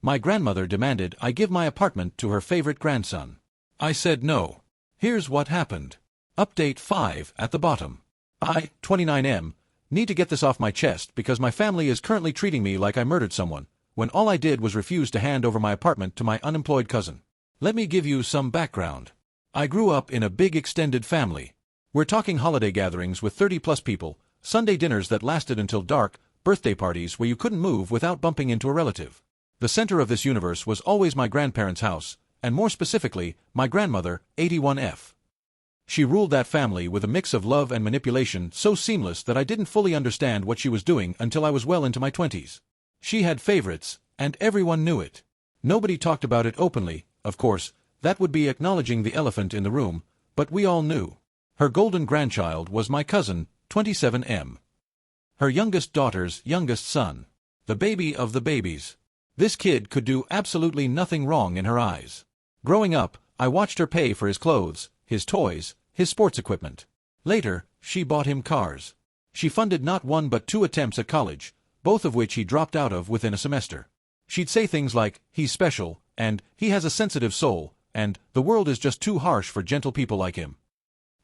My grandmother demanded I give my apartment to her favorite grandson. I said no. Here's what happened. Update 5 at the bottom. I, 29M, need to get this off my chest because my family is currently treating me like I murdered someone, when all I did was refuse to hand over my apartment to my unemployed cousin. Let me give you some background. I grew up in a big extended family. We're talking holiday gatherings with 30-plus people, Sunday dinners that lasted until dark, birthday parties where you couldn't move without bumping into a relative. The center of this universe was always my grandparents' house, and more specifically, my grandmother, 81F. She ruled that family with a mix of love and manipulation so seamless that I didn't fully understand what she was doing until I was well into my 20s. She had favorites, and everyone knew it. Nobody talked about it openly, of course, that would be acknowledging the elephant in the room, but we all knew. Her golden grandchild was my cousin, 27M. Her youngest daughter's youngest son. The baby of the babies. This kid could do absolutely nothing wrong in her eyes. Growing up, I watched her pay for his clothes, his toys, his sports equipment. Later, she bought him cars. She funded not one but 2 attempts at college, both of which he dropped out of within a semester. She'd say things like, "He's special," and "He has a sensitive soul," and "The world is just too harsh for gentle people like him."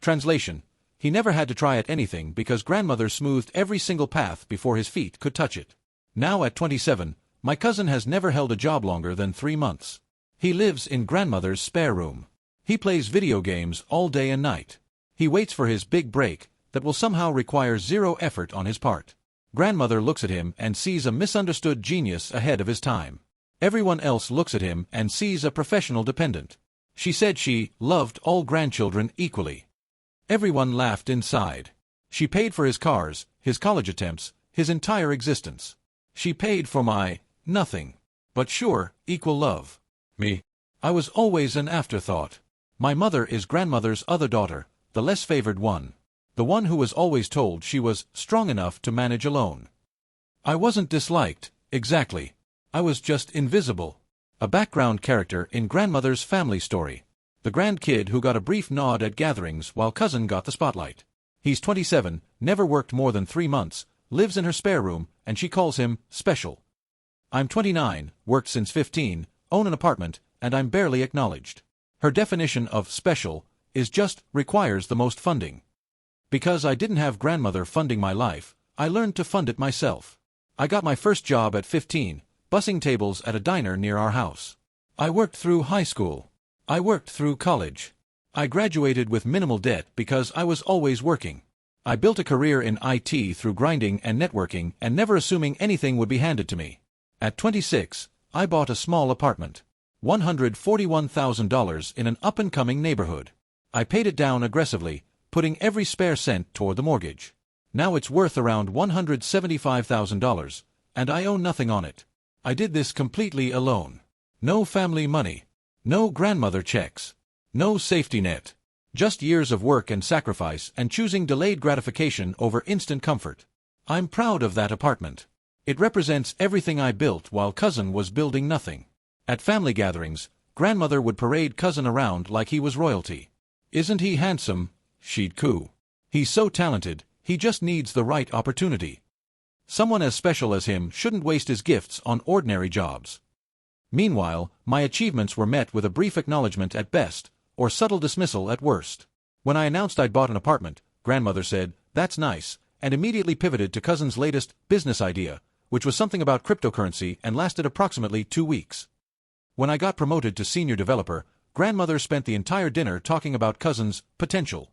Translation: he never had to try at anything because grandmother smoothed every single path before his feet could touch it. Now at 27, my cousin has never held a job longer than 3 months. He lives in grandmother's spare room. He plays video games all day and night. He waits for his big break that will somehow require 0 effort on his part. Grandmother looks at him and sees a misunderstood genius ahead of his time. Everyone else looks at him and sees a professional dependent. She said she loved all grandchildren equally. Everyone laughed inside. She paid for his cars, his college attempts, his entire existence. She paid for my nothing. But sure, equal love. Me? I was always an afterthought. My mother is grandmother's other daughter, the less favored one. The one who was always told she was strong enough to manage alone. I wasn't disliked, exactly. I was just invisible. A background character in grandmother's family story. The grandkid who got a brief nod at gatherings while cousin got the spotlight. He's 27, never worked more than 3 months, lives in her spare room, and she calls him special. I'm 29, worked since 15, own an apartment, and I'm barely acknowledged. Her definition of special is just requires the most funding. Because I didn't have grandmother funding my life, I learned to fund it myself. I got my first job at 15, bussing tables at a diner near our house. I worked through high school. I worked through college. I graduated with minimal debt because I was always working. I built a career in IT through grinding and networking and never assuming anything would be handed to me. At 26, I bought a small apartment. $141,000 in an up-and-coming neighborhood. I paid it down aggressively, putting every spare cent toward the mortgage. Now it's worth around $175,000, and I own nothing on it. I did this completely alone. No family money. No grandmother checks. No safety net. Just years of work and sacrifice and choosing delayed gratification over instant comfort. I'm proud of that apartment. It represents everything I built while cousin was building nothing. At family gatherings, grandmother would parade cousin around like he was royalty. "Isn't he handsome?" she'd coo. "He's so talented, he just needs the right opportunity." Someone as special as him shouldn't waste his gifts on ordinary jobs. Meanwhile, my achievements were met with a brief acknowledgement at best, or subtle dismissal at worst. When I announced I'd bought an apartment, grandmother said, "That's nice," and immediately pivoted to cousin's latest business idea, which was something about cryptocurrency and lasted approximately 2 weeks. When I got promoted to senior developer, grandmother spent the entire dinner talking about cousin's potential.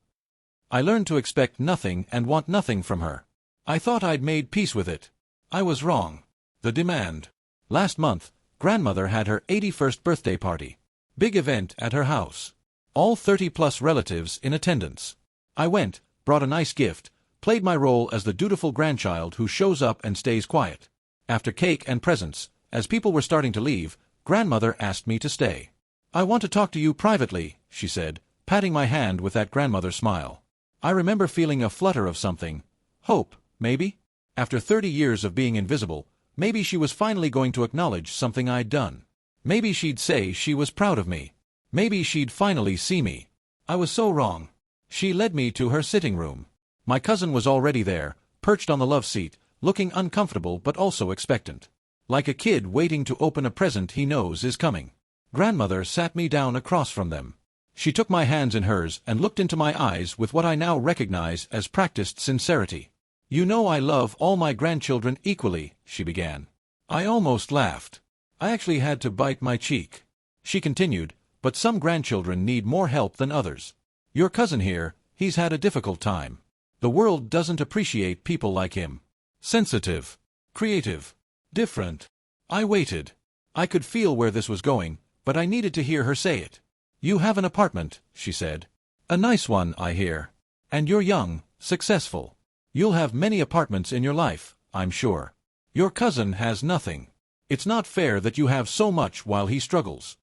I learned to expect nothing and want nothing from her. I thought I'd made peace with it. I was wrong. The demand. Last month, grandmother had her 81st birthday party. Big event at her house. All 30-plus relatives in attendance. I went, brought a nice gift, played my role as the dutiful grandchild who shows up and stays quiet. After cake and presents, as people were starting to leave, grandmother asked me to stay. "I want to talk to you privately," she said, patting my hand with that grandmother smile. I remember feeling a flutter of something. Hope, maybe? After 30 years of being invisible, maybe she was finally going to acknowledge something I'd done. Maybe she'd say she was proud of me. Maybe she'd finally see me. I was so wrong. She led me to her sitting room. My cousin was already there, perched on the love seat, looking uncomfortable but also expectant. like a kid waiting to open a present he knows is coming. Grandmother sat me down across from them. She took my hands in hers and looked into my eyes with what I now recognize as practiced sincerity. "You know I love all my grandchildren equally," she began. I almost laughed. I actually had to bite my cheek. She continued, "But some grandchildren need more help than others. Your cousin here, he's had a difficult time. The world doesn't appreciate people like him. Sensitive, creative, different." I waited. I could feel where this was going, but I needed to hear her say it. "You have an apartment," she said. "A nice one, I hear. And you're young, successful. You'll have many apartments in your life, I'm sure. Your cousin has nothing. It's not fair that you have so much while he struggles."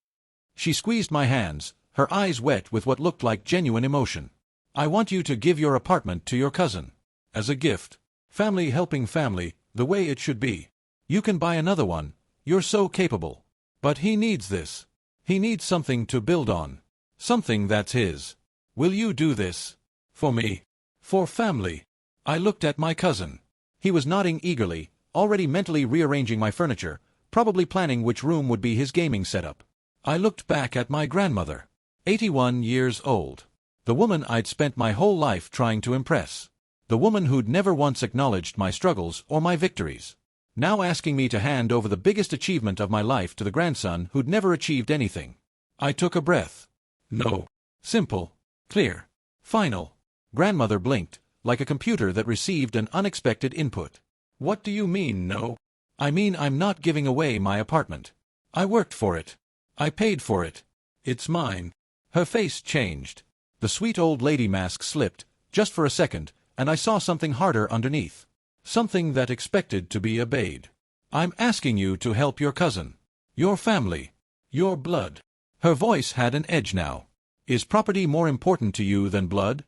She squeezed my hands, her eyes wet with what looked like genuine emotion. "I want you to give your apartment to your cousin. As a gift. Family helping family, the way it should be. You can buy another one, you're so capable. But he needs this. He needs something to build on. Something that's his. Will you do this? For me? For family?" I looked at my cousin. He was nodding eagerly, already mentally rearranging my furniture, probably planning which room would be his gaming setup. I looked back at my grandmother. 81 years old. The woman I'd spent my whole life trying to impress. The woman who'd never once acknowledged my struggles or my victories. Now asking me to hand over the biggest achievement of my life to the grandson who'd never achieved anything. I took a breath. No. Simple. Clear. Final. Grandmother blinked, like a computer that received an unexpected input. "What do you mean, no?" "I mean I'm not giving away my apartment. I worked for it. I paid for it. It's mine." Her face changed. The sweet old lady mask slipped, just for a second, and I saw something harder underneath. Something that expected to be obeyed. "I'm asking you to help your cousin. Your family. Your blood." Her voice had an edge now. "Is property more important to you than blood?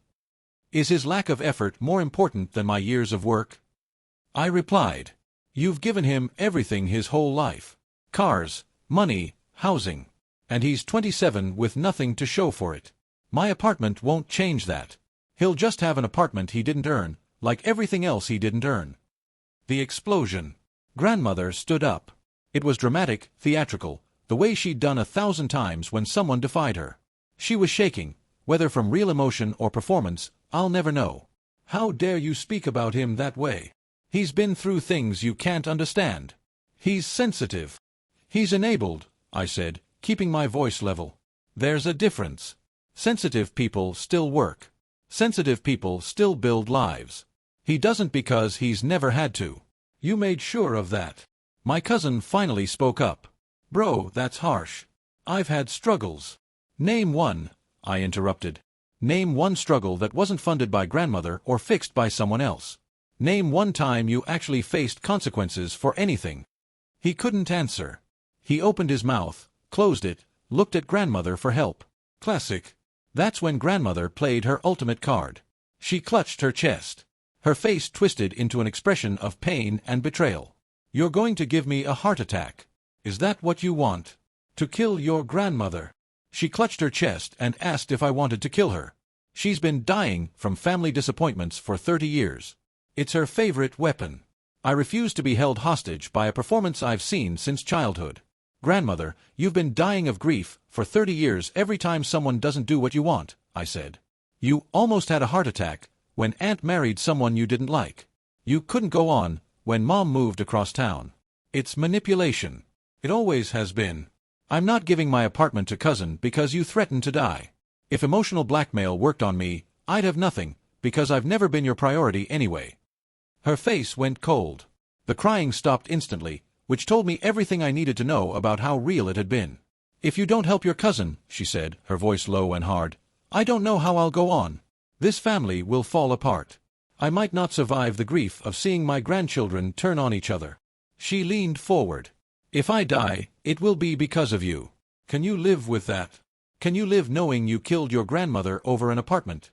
Is his lack of effort more important than my years of work?" I replied, "You've given him everything his whole life. Cars, money, housing. And he's 27 with nothing to show for it. My apartment won't change that. He'll just have an apartment he didn't earn, like everything else he didn't earn." The explosion. Grandmother stood up. It was dramatic, theatrical, the way she'd done 1,000 times when someone defied her. She was shaking, whether from real emotion or performance, I'll never know. "How dare you speak about him that way? He's been through things you can't understand. He's sensitive. He's enabled," I said, keeping my voice level. "There's a difference. Sensitive people still work. Sensitive people still build lives. He doesn't because he's never had to. You made sure of that." My cousin finally spoke up. "Bro, that's harsh. I've had struggles." "Name one," I interrupted. "Name one struggle that wasn't funded by grandmother or fixed by someone else. Name one time you actually faced consequences for anything." He couldn't answer. He opened his mouth, closed it, looked at grandmother for help. Classic. That's when grandmother played her ultimate card. She clutched her chest. Her face twisted into an expression of pain and betrayal. "You're going to give me a heart attack? Is that what you want? To kill your grandmother?" She clutched her chest and asked if I wanted to kill her. She's been dying from family disappointments for 30 years. It's her favorite weapon. I refuse to be held hostage by a performance I've seen since childhood. "Grandmother, you've been dying of grief for 30 years every time someone doesn't do what you want," I said. "You almost had a heart attack when Aunt married someone you didn't like. You couldn't go on when Mom moved across town. It's manipulation. It always has been. I'm not giving my apartment to cousin because you threatened to die. If emotional blackmail worked on me, I'd have nothing, because I've never been your priority anyway." Her face went cold. The crying stopped instantly, which told me everything I needed to know about how real it had been. "If you don't help your cousin," she said, her voice low and hard, "I don't know how I'll go on. This family will fall apart. I might not survive the grief of seeing my grandchildren turn on each other." She leaned forward. "If I die, it will be because of you. Can you live with that? Can you live knowing you killed your grandmother over an apartment?"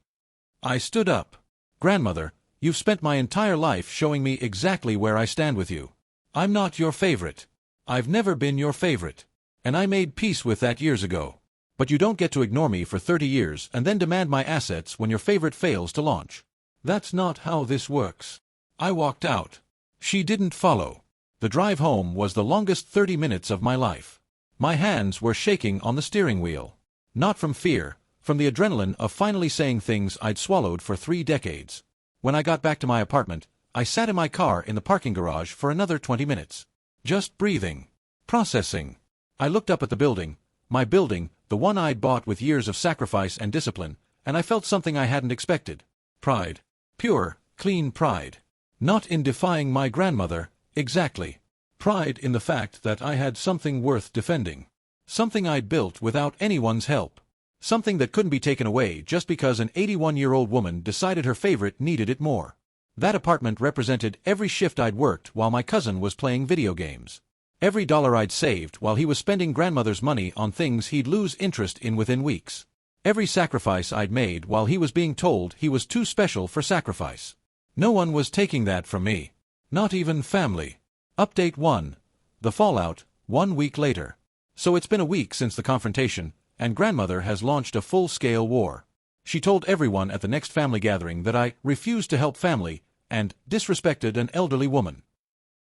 I stood up. "Grandmother, you've spent my entire life showing me exactly where I stand with you. I'm not your favorite. I've never been your favorite. And I made peace with that years ago. But you don't get to ignore me for 30 years and then demand my assets when your favorite fails to launch. That's not how this works." I walked out. She didn't follow. The drive home was the longest 30 minutes of my life. My hands were shaking on the steering wheel. Not from fear, from the adrenaline of finally saying things I'd swallowed for 3 decades. When I got back to my apartment, I sat in my car in the parking garage for another 20 minutes. Just breathing. Processing. I looked up at the building, my building, the one I'd bought with years of sacrifice and discipline, and I felt something I hadn't expected. Pride. Pure, clean pride. Not in defying my grandmother, exactly. Pride in the fact that I had something worth defending. Something I'd built without anyone's help. Something that couldn't be taken away just because an 81-year-old woman decided her favorite needed it more. That apartment represented every shift I'd worked while my cousin was playing video games. Every dollar I'd saved while he was spending grandmother's money on things he'd lose interest in within weeks. Every sacrifice I'd made while he was being told he was too special for sacrifice. No one was taking that from me. Not even family. Update 1. The fallout, 1 week later. So it's been a week since the confrontation, and grandmother has launched a full-scale war. She told everyone at the next family gathering that I refused to help family and disrespected an elderly woman.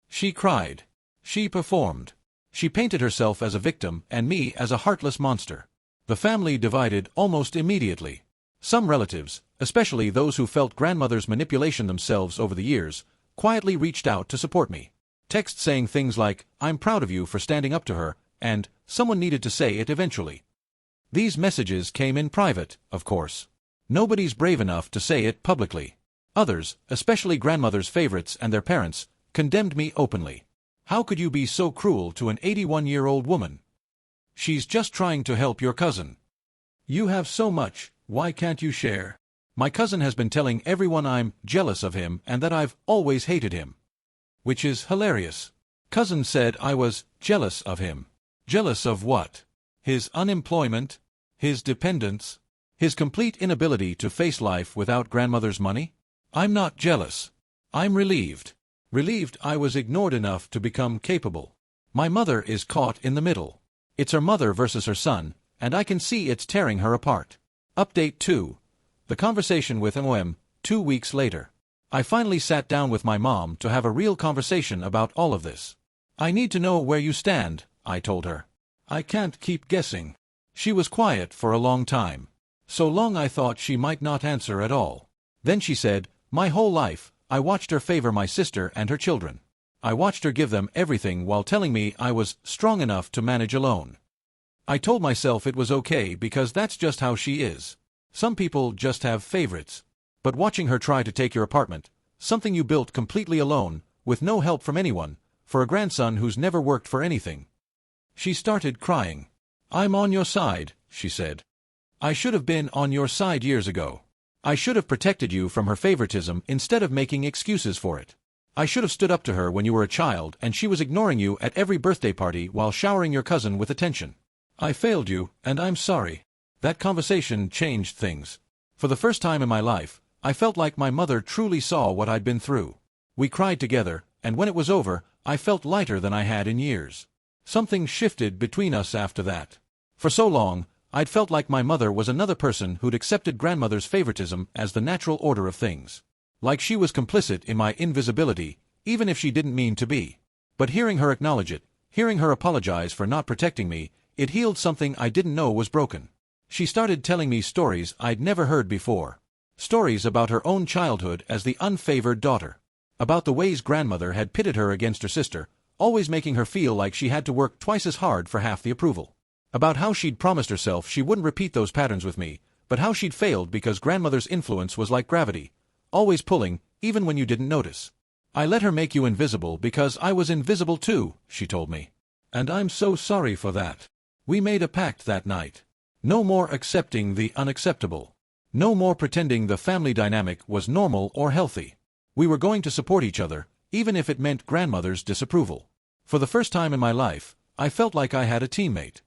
She cried. She performed. She painted herself as a victim and me as a heartless monster. The family divided almost immediately. Some relatives, especially those who felt grandmother's manipulation themselves over the years, quietly reached out to support me. Texts saying things like, "I'm proud of you for standing up to her," and "someone needed to say it eventually." These messages came in private, of course. Nobody's brave enough to say it publicly. Others, especially grandmother's favorites and their parents, condemned me openly. How could you be so cruel to an 81-year-old woman? She's just trying to help your cousin. You have so much, why can't you share? My cousin has been telling everyone I'm jealous of him and that I've always hated him. Which is hilarious. Cousin said I was jealous of him. Jealous of what? His unemployment? His dependence? His complete inability to face life without grandmother's money? I'm not jealous. I'm relieved. Relieved I was ignored enough to become capable. My mother is caught in the middle. It's her mother versus her son, and I can see it's tearing her apart. Update 2. The conversation with M.O.M. 2 weeks later. I finally sat down with my mom to have a real conversation about all of this. I need to know where you stand, I told her. I can't keep guessing. She was quiet for a long time. So long I thought she might not answer at all. Then she said, "My whole life, I watched her favor my sister and her children. I watched her give them everything while telling me I was strong enough to manage alone. I told myself it was okay because that's just how she is. Some people just have favorites. But watching her try to take your apartment, something you built completely alone, with no help from anyone, for a grandson who's never worked for anything." She started crying. "I'm on your side," she said. "I should have been on your side years ago. I should have protected you from her favoritism instead of making excuses for it. I should have stood up to her when you were a child and she was ignoring you at every birthday party while showering your cousin with attention. I failed you, and I'm sorry." That conversation changed things. For the first time in my life, I felt like my mother truly saw what I'd been through. We cried together, and when it was over, I felt lighter than I had in years. Something shifted between us after that. For so long, I'd felt like my mother was another person who'd accepted grandmother's favoritism as the natural order of things. Like she was complicit in my invisibility, even if she didn't mean to be. But hearing her acknowledge it, hearing her apologize for not protecting me, it healed something I didn't know was broken. She started telling me stories I'd never heard before. Stories about her own childhood as the unfavored daughter. About the ways grandmother had pitted her against her sister, always making her feel like she had to work twice as hard for half the approval. About how she'd promised herself she wouldn't repeat those patterns with me, but how she'd failed because grandmother's influence was like gravity, always pulling, even when you didn't notice. "I let her make you invisible because I was invisible too," she told me. "And I'm so sorry for that. We made a pact that night. No more accepting the unacceptable. No more pretending the family dynamic was normal or healthy. We were going to support each other, even if it meant grandmother's disapproval." For the first time in my life, I felt like I had a teammate.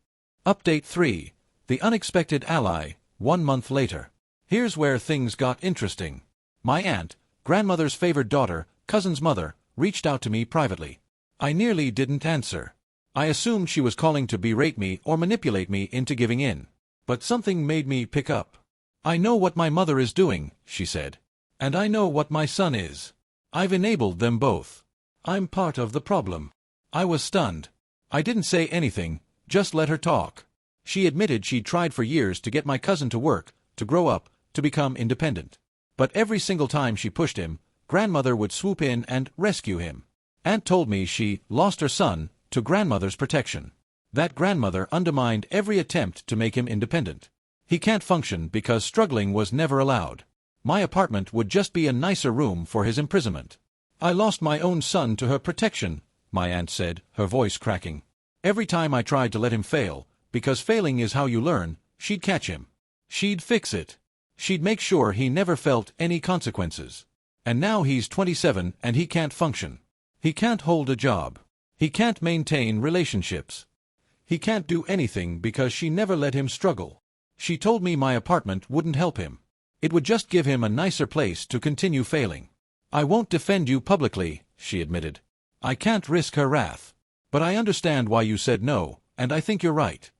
Update 3. The unexpected ally, 1 month later. Here's where things got interesting. My aunt, grandmother's favored daughter, cousin's mother, reached out to me privately. I nearly didn't answer. I assumed she was calling to berate me or manipulate me into giving in. But something made me pick up. "I know what my mother is doing," she said. "And I know what my son is. I've enabled them both. I'm part of the problem." I was stunned. I didn't say anything, just let her talk. She admitted she'd tried for years to get my cousin to work, to grow up, to become independent. But every single time she pushed him, grandmother would swoop in and rescue him. Aunt told me she lost her son to grandmother's protection. That grandmother undermined every attempt to make him independent. He can't function because struggling was never allowed. My apartment would just be a nicer room for his imprisonment. I lost my own son to her protection, my aunt said, her voice cracking. Every time I tried to let him fail, because failing is how you learn, she'd catch him. She'd fix it. She'd make sure he never felt any consequences. And now he's 27 and he can't function. He can't hold a job. He can't maintain relationships. He can't do anything because she never let him struggle. She told me my apartment wouldn't help him. It would just give him a nicer place to continue failing. I won't defend you publicly, she admitted. I can't risk her wrath. But I understand why you said no, and I think you're right.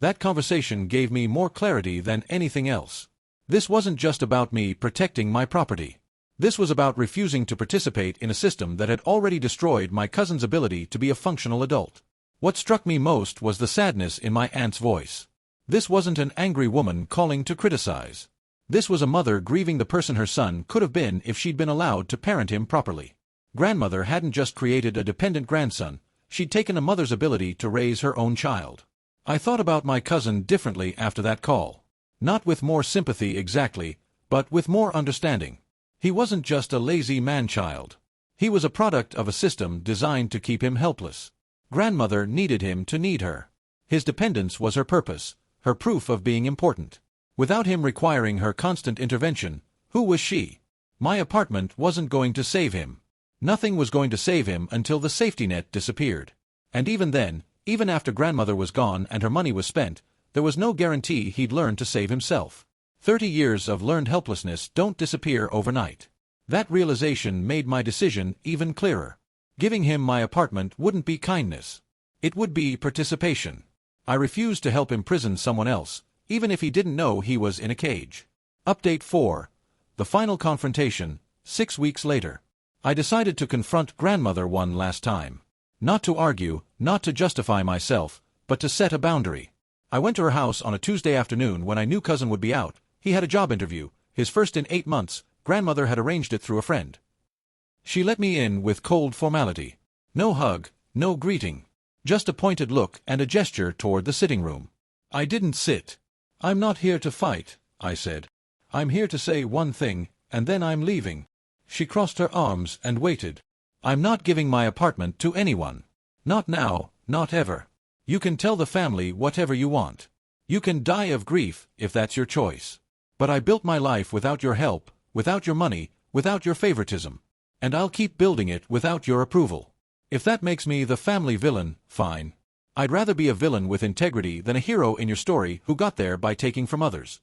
That conversation gave me more clarity than anything else. This wasn't just about me protecting my property. This was about refusing to participate in a system that had already destroyed my cousin's ability to be a functional adult. What struck me most was the sadness in my aunt's voice. This wasn't an angry woman calling to criticize. This was a mother grieving the person her son could have been if she'd been allowed to parent him properly. Grandmother hadn't just created a dependent grandson, she'd taken a mother's ability to raise her own child. I thought about my cousin differently after that call. Not with more sympathy exactly, but with more understanding. He wasn't just a lazy man-child. He was a product of a system designed to keep him helpless. Grandmother needed him to need her. His dependence was her purpose, her proof of being important. Without him requiring her constant intervention, who was she? My apartment wasn't going to save him. Nothing was going to save him until the safety net disappeared. And even then, even after grandmother was gone and her money was spent, there was no guarantee he'd learn to save himself. 30 years of learned helplessness don't disappear overnight. That realization made my decision even clearer. Giving him my apartment wouldn't be kindness. It would be participation. I refused to help imprison someone else, even if he didn't know he was in a cage. Update 4. The final confrontation, 6 weeks later. I decided to confront grandmother one last time. Not to argue, not to justify myself, but to set a boundary. I went to her house on a Tuesday afternoon when I knew cousin would be out. He had a job interview, his first in 8 months. Grandmother had arranged it through a friend. She let me in with cold formality. No hug, no greeting. Just a pointed look and a gesture toward the sitting room. I didn't sit. I'm not here to fight, I said. I'm here to say one thing, and then I'm leaving. She crossed her arms and waited. I'm not giving my apartment to anyone. Not now, not ever. You can tell the family whatever you want. You can die of grief if that's your choice. But I built my life without your help, without your money, without your favoritism. And I'll keep building it without your approval. If that makes me the family villain, fine. I'd rather be a villain with integrity than a hero in your story who got there by taking from others.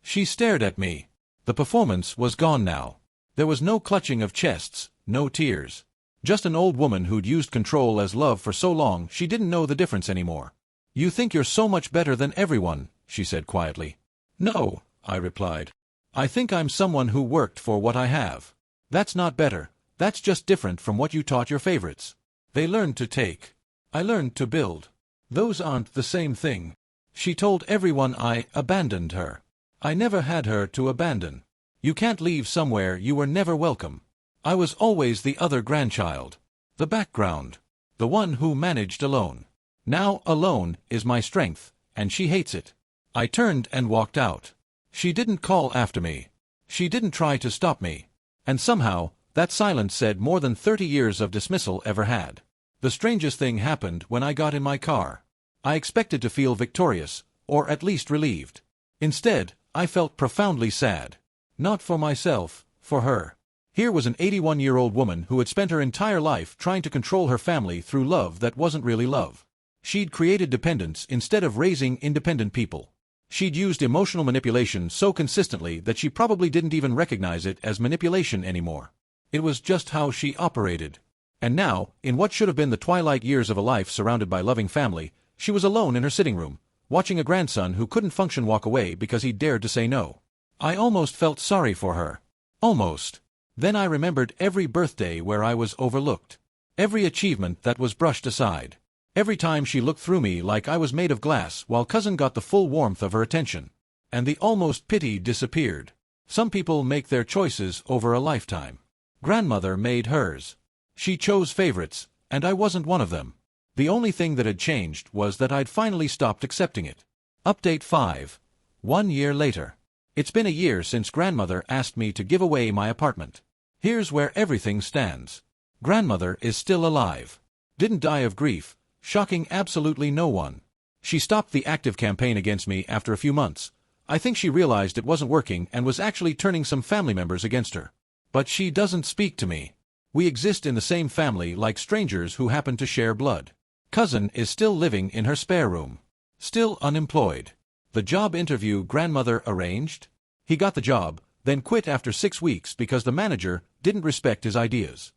She stared at me. The performance was gone now. There was no clutching of chests, no tears. Just an old woman who'd used control as love for so long she didn't know the difference anymore. You think you're so much better than everyone, she said quietly. No, I replied. I think I'm someone who worked for what I have. That's not better, that's just different from what you taught your favorites. They learned to take. I learned to build. Those aren't the same thing. She told everyone I abandoned her. I never had her to abandon. You can't leave somewhere you were never welcome. I was always the other grandchild. The background. The one who managed alone. Now alone is my strength, and she hates it. I turned and walked out. She didn't call after me. She didn't try to stop me. And somehow, that silence said more than 30 years of dismissal ever had. The strangest thing happened when I got in my car. I expected to feel victorious, or at least relieved. Instead, I felt profoundly sad. Not for myself, for her. Here was an 81-year-old woman who had spent her entire life trying to control her family through love that wasn't really love. She'd created dependence instead of raising independent people. She'd used emotional manipulation so consistently that she probably didn't even recognize it as manipulation anymore. It was just how she operated. And now, in what should have been the twilight years of a life surrounded by loving family, she was alone in her sitting room, watching a grandson who couldn't function walk away because he dared to say no. I almost felt sorry for her. Almost. Then I remembered every birthday where I was overlooked. Every achievement that was brushed aside. Every time she looked through me like I was made of glass while cousin got the full warmth of her attention. And the almost pity disappeared. Some people make their choices over a lifetime. Grandmother made hers. She chose favorites, and I wasn't one of them. The only thing that had changed was that I'd finally stopped accepting it. Update 5. 1 year later. It's been a year since grandmother asked me to give away my apartment. Here's where everything stands. Grandmother is still alive. Didn't die of grief, shocking absolutely no one. She stopped the active campaign against me after a few months. I think she realized it wasn't working and was actually turning some family members against her. But she doesn't speak to me. We exist in the same family like strangers who happen to share blood. Cousin is still living in her spare room. Still unemployed. The job interview grandmother arranged? He got the job, then quit after 6 weeks because the manager didn't respect his ideas.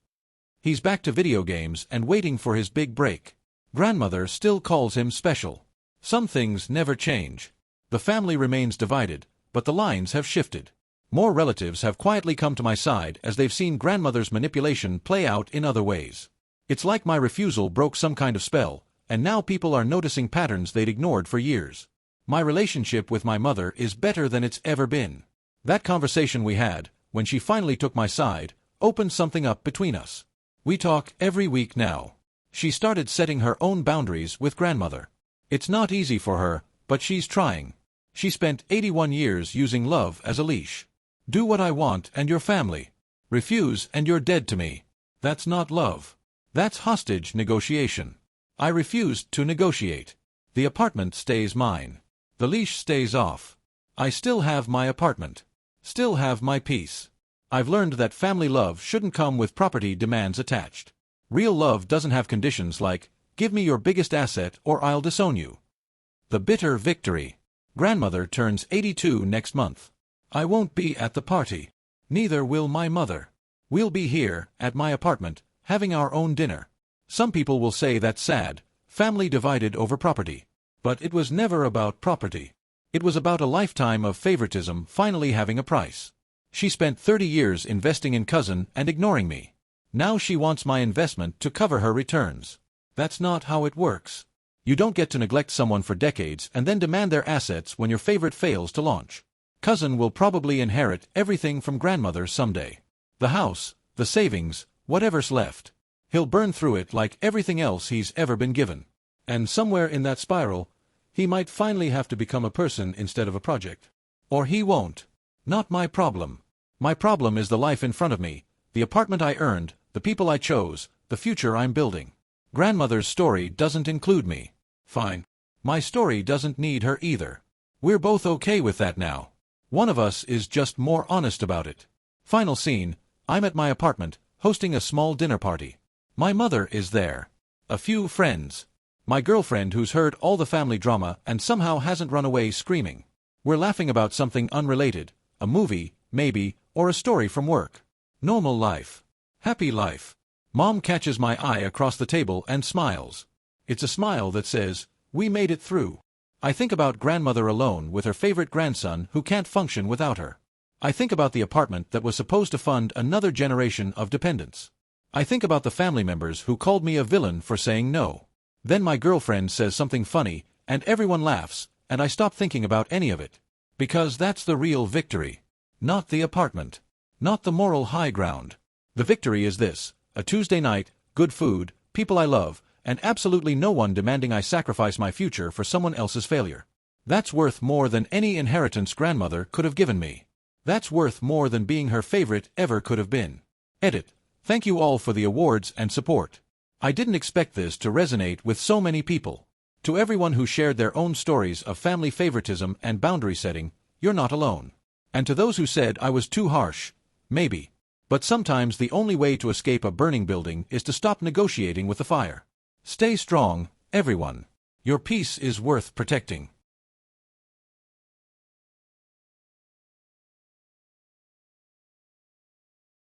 He's back to video games and waiting for his big break. Grandmother still calls him special. Some things never change. The family remains divided, but the lines have shifted. More relatives have quietly come to my side as they've seen grandmother's manipulation play out in other ways. It's like my refusal broke some kind of spell, and now people are noticing patterns they'd ignored for years. My relationship with my mother is better than it's ever been. That conversation we had, when she finally took my side, opened something up between us. We talk every week now. She started setting her own boundaries with grandmother. It's not easy for her, but she's trying. She spent 81 years using love as a leash. Do what I want and your family. Refuse and you're dead to me. That's not love. That's hostage negotiation. I refused to negotiate. The apartment stays mine. The leash stays off. I still have my apartment. Still have my peace. I've learned that family love shouldn't come with property demands attached. Real love doesn't have conditions like, give me your biggest asset or I'll disown you. The bitter victory. Grandmother turns 82 next month. I won't be at the party. Neither will my mother. We'll be here, at my apartment, having our own dinner. Some people will say that's sad, family divided over property. But it was never about property. It was about a lifetime of favoritism finally having a price. She spent 30 years investing in cousin and ignoring me. Now she wants my investment to cover her returns. That's not how it works. You don't get to neglect someone for decades and then demand their assets when your favorite fails to launch. Cousin will probably inherit everything from grandmother someday. The house, the savings, whatever's left. He'll burn through it like everything else he's ever been given. And somewhere in that spiral, he might finally have to become a person instead of a project. Or he won't. Not my problem. My problem is the life in front of me, the apartment I earned, the people I chose, the future I'm building. Grandmother's story doesn't include me. Fine. My story doesn't need her either. We're both okay with that now. One of us is just more honest about it. Final scene, I'm at my apartment, hosting a small dinner party. My mother is there. A few friends. My girlfriend who's heard all the family drama and somehow hasn't run away screaming. We're laughing about something unrelated, a movie, maybe, or a story from work. Normal life. Happy life. Mom catches my eye across the table and smiles. It's a smile that says, we made it through. I think about grandmother alone with her favorite grandson who can't function without her. I think about the apartment that was supposed to fund another generation of dependents. I think about the family members who called me a villain for saying no. Then my girlfriend says something funny, and everyone laughs, and I stop thinking about any of it. Because that's the real victory. Not the apartment. Not the moral high ground. The victory is this: a Tuesday night, good food, people I love, and absolutely no one demanding I sacrifice my future for someone else's failure. That's worth more than any inheritance grandmother could have given me. That's worth more than being her favorite ever could have been. Edit. Thank you all for the awards and support. I didn't expect this to resonate with so many people. To everyone who shared their own stories of family favoritism and boundary setting, you're not alone. And to those who said I was too harsh, maybe. But sometimes the only way to escape a burning building is to stop negotiating with the fire. Stay strong, everyone. Your peace is worth protecting.